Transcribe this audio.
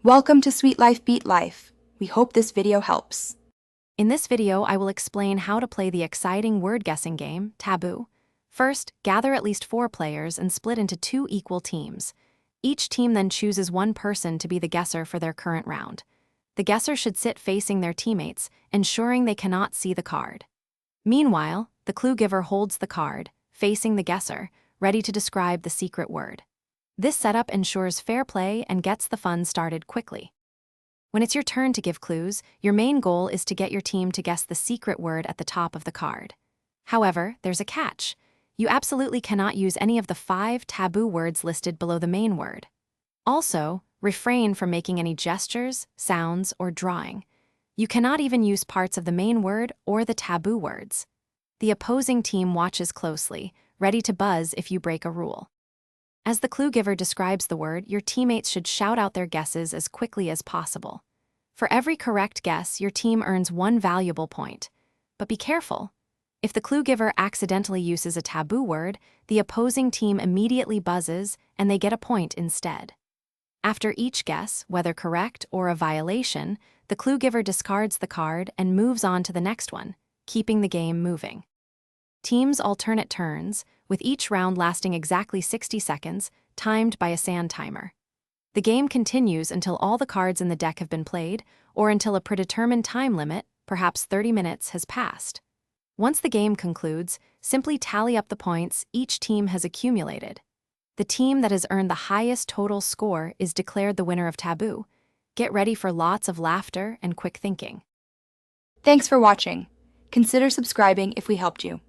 Welcome to Sweet Life Beat Life. We hope this video helps. In this video, I will explain how to play the exciting word-guessing game, Taboo. First, gather at least 4 players and split into 2 equal teams. Each team then chooses one person to be the guesser for their current round. The guesser should sit facing their teammates, ensuring they cannot see the card. Meanwhile, the clue giver holds the card, facing the guesser, ready to describe the secret word. This setup ensures fair play and gets the fun started quickly. When it's your turn to give clues, your main goal is to get your team to guess the secret word at the top of the card. However, there's a catch. You absolutely cannot use any of the 5 taboo words listed below the main word. Also, refrain from making any gestures, sounds, or drawing. You cannot even use parts of the main word or the taboo words. The opposing team watches closely, ready to buzz if you break a rule. As the clue giver describes the word, your teammates should shout out their guesses as quickly as possible. For every correct guess, your team earns 1 valuable point. But be careful. If the clue giver accidentally uses a taboo word, the opposing team immediately buzzes and they get a point instead. After each guess, whether correct or a violation, the clue giver discards the card and moves on to the next one, keeping the game moving. Teams alternate turns, with each round lasting exactly 60 seconds, timed by a sand timer. The game continues until all the cards in the deck have been played, or until a predetermined time limit, perhaps 30 minutes, has passed. Once the game concludes, simply tally up the points each team has accumulated. The team that has earned the highest total score is declared the winner of Taboo. Get ready for lots of laughter and quick thinking. Thanks for watching. Consider subscribing if we helped you.